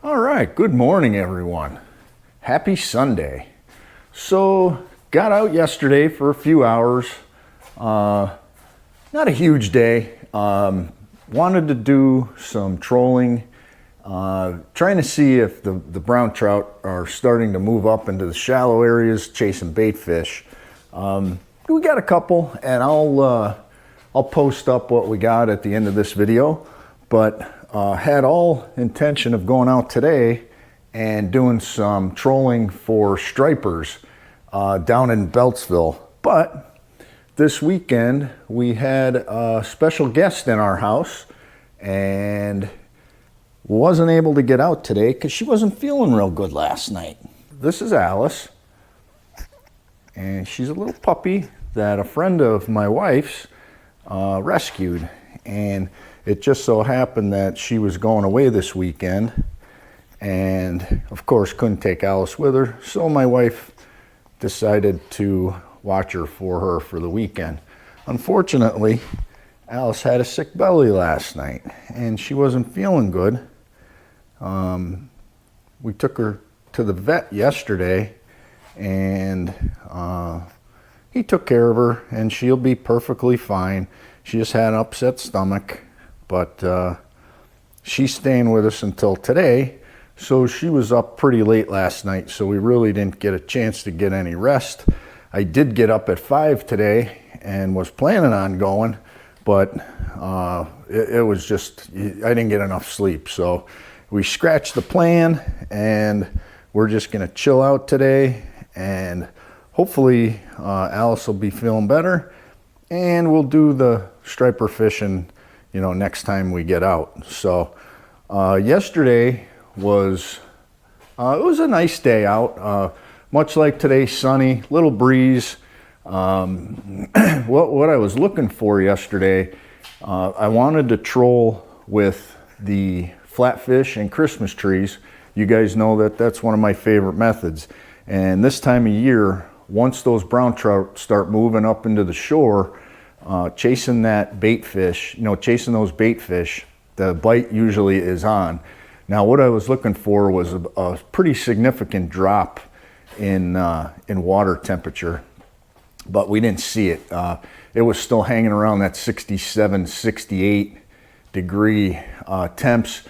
All right, good morning everyone. Happy Sunday. So, got out yesterday for a few hours. Not a huge day. Wanted to do some trolling, trying to see if the brown trout are starting to move up into the shallow areas, chasing bait fish. We got a couple, and I'll post up what we got at the end of this video, but had all intention of going out today and doing some trolling for stripers down in Beltsville. But this weekend we had a special guest in our house and wasn't able to get out today because she wasn't feeling real good last night. This is Alice, and she's a little puppy that a friend of my wife's rescued, and it just so happened that she was going away this weekend, and of course couldn't take Alice with her, so my wife decided to watch her for the weekend. Unfortunately, Alice had a sick belly last night and she wasn't feeling good. We took her to the vet yesterday, and he took care of her and she'll be perfectly fine. She just had an upset stomach, but she's staying with us until today. So she was up pretty late last night, so we really didn't get a chance to get any rest. I did get up at 5 today and was planning on going, but it was just, I didn't get enough sleep. So we scratched the plan and we're just gonna chill out today, and hopefully Alice will be feeling better, and we'll do the striper fishing, next time we get out. So yesterday was it was a nice day out, much like today, sunny, little breeze. What I was looking for yesterday, I wanted to troll with the flatfish and Christmas trees. You guys know that that's one of my favorite methods, and this time of year, once those brown trout start moving up into the shore, chasing that bait fish, chasing those bait fish, the bite usually is on. Now, what I was looking for was a pretty significant drop in water temperature, but we didn't see it. It was still hanging around that 67, 68 degree temps.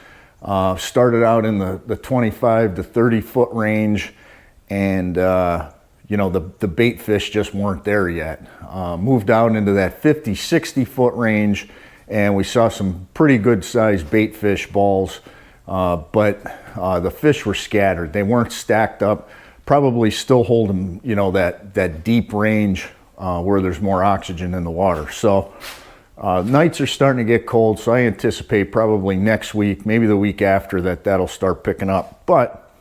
Started out in the 25 to 30 foot range, and the bait fish just weren't there yet. Moved out into that 50, 60 foot range, and we saw some pretty good sized bait fish balls, but the fish were scattered. They weren't stacked up, probably still holding, that deep range where there's more oxygen in the water. So nights are starting to get cold, so I anticipate probably next week, maybe the week after, that'll start picking up. But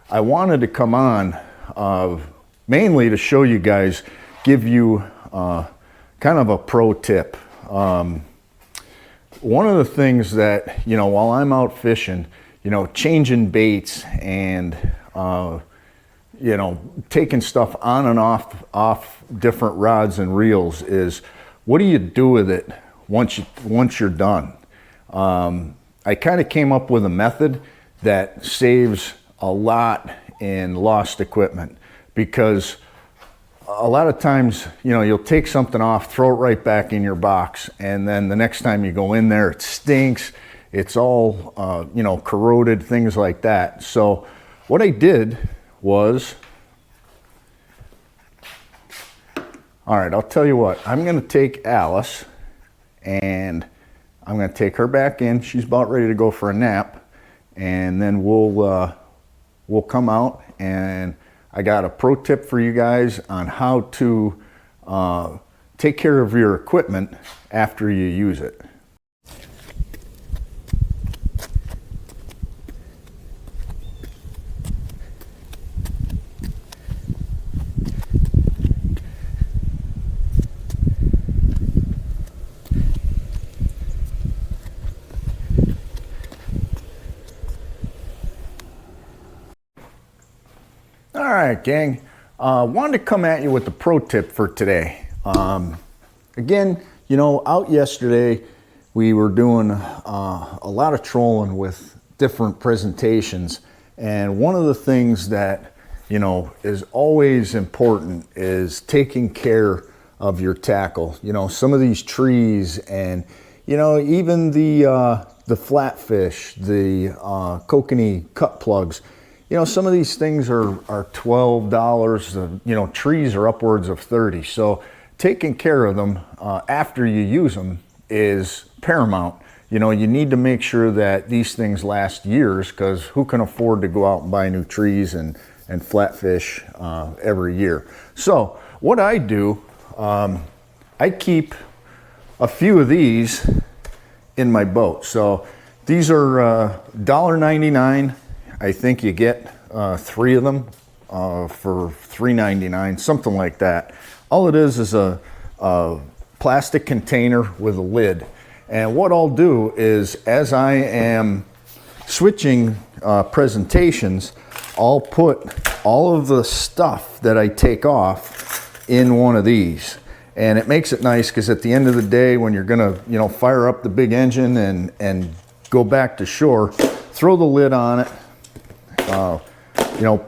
I wanted to come on mainly to show you guys, give you kind of a pro tip. One of the things that, while I'm out fishing, changing baits and, taking stuff on and off different rods and reels is, what do you do with it once you're done? I kind of came up with a method that saves a lot in lost equipment, because a lot of times, you'll take something off, throw it right back in your box, and then the next time you go in there, it stinks. It's all, corroded, things like that. So what I did was, all right, I'll tell you what, I'm going to take Alice and I'm going to take her back in. She's about ready to go for a nap, and then we'll come out, and I got a pro tip for you guys on how to take care of your equipment after you use it. All right, gang. Wanted to come at you with the pro tip for today. Again, out yesterday, we were doing a lot of trolling with different presentations. And one of the things that, you know, is always important is taking care of your tackle. You know, some of these trees and, you know, even the flatfish, the kokanee cut plugs, you know, some of these things are $12. You know, trees are upwards of 30. So taking care of them after you use them is paramount. You know, you need to make sure that these things last years, because who can afford to go out and buy new trees and flatfish every year? So what I do, I keep a few of these in my boat. So these are $1.99. I think you get 3 of them for $3.99, something like that. All it is a plastic container with a lid. And what I'll do is, as I am switching presentations, I'll put all of the stuff that I take off in one of these. And it makes it nice because at the end of the day, when you're gonna, you know, fire up the big engine and go back to shore, throw the lid on it, you know,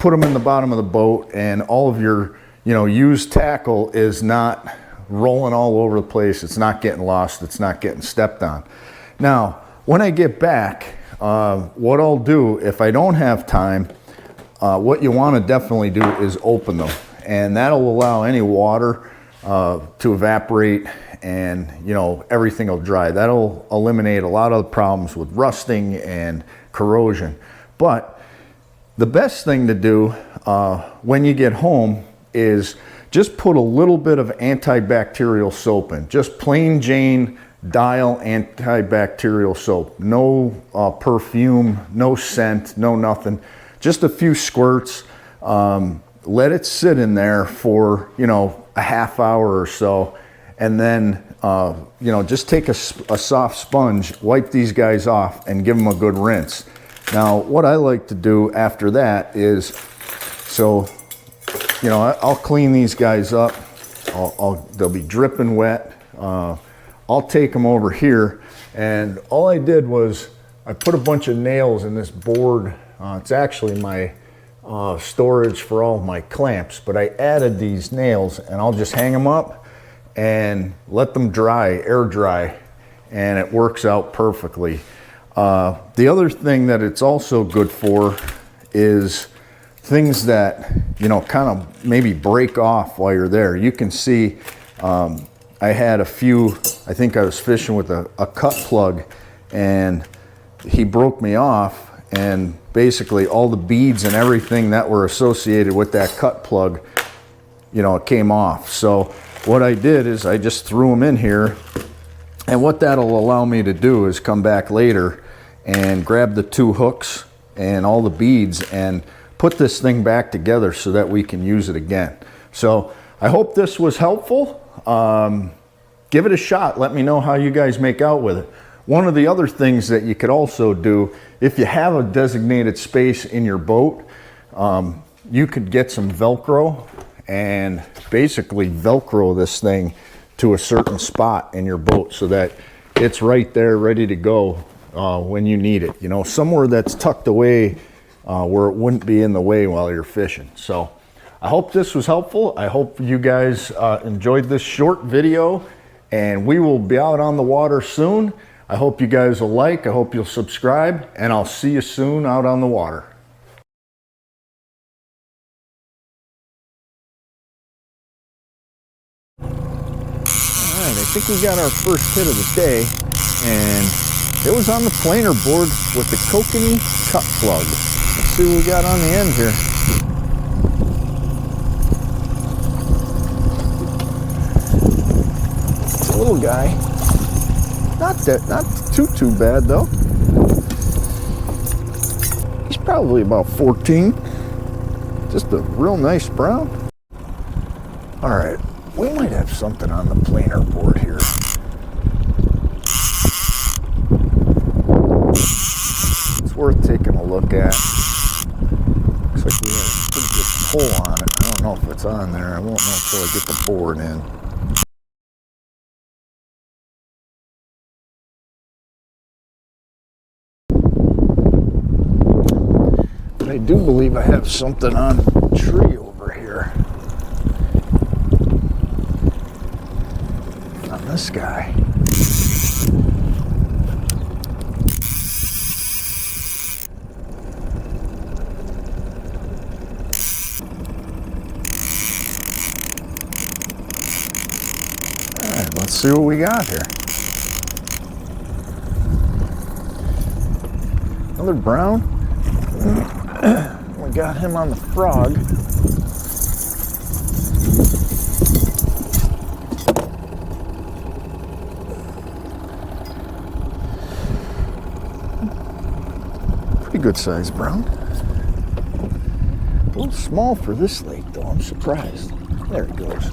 put them in the bottom of the boat, and all of your, you know, used tackle is not rolling all over the place. It's not getting lost. It's not getting stepped on. Now, when I get back, what I'll do, if I don't have time, what you want to definitely do is open them, and that'll allow any water to evaporate, and, you know, everything will dry. That'll eliminate a lot of the problems with rusting and corrosion. But the best thing to do when you get home is just put a little bit of antibacterial soap in. Just plain Jane Dial antibacterial soap. No perfume, no scent, no nothing. Just a few squirts. Let it sit in there for, you know, a half hour or so. And then, you know, just take a soft sponge, wipe these guys off, and give them a good rinse. Now, what I like to do after that is, so, you know, I'll clean these guys up. They'll be dripping wet. I'll take them over here, and all I did was I put a bunch of nails in this board. It's actually my storage for all of my clamps, but I added these nails, and I'll just hang them up and let them dry, air dry, and it works out perfectly. The other thing that it's also good for is things that, you know, kind of maybe break off while you're there. You can see I had a few, I think I was fishing with a cut plug, and he broke me off, and basically all the beads and everything that were associated with that cut plug, you know, it came off. So what I did is I just threw them in here, and what that'll allow me to do is come back later and grab the 2 hooks and all the beads and put this thing back together so that we can use it again. So I hope this was helpful. Give it a shot. Let me know how you guys make out with it. One of the other things that you could also do, if you have a designated space in your boat, you could get some Velcro and basically Velcro this thing to a certain spot in your boat so that it's right there ready to go when you need it. You know, somewhere that's tucked away where it wouldn't be in the way while you're fishing. So I hope this was helpful. I hope you guys enjoyed this short video, and we will be out on the water soon. I hope you guys will like, I hope you'll subscribe, and I'll see you soon out on the water. All right, I think we got our first hit of the day, and it was on the planer board with the kokanee cut plug. Let's see what we got on the end here. It's a little guy. Not too bad though. He's probably about 14. Just a real nice brown. All right, we might have something on the planer board here. It's worth taking a look at. Looks like we have a pretty good pull on it. I don't know if it's on there. I won't know until I get the board in. I do believe I have something on a tree over here. On this guy. All right, let's see what we got here. Another brown. We got him on the frog. Pretty good size brown. A little small for this lake though, I'm surprised. There it goes.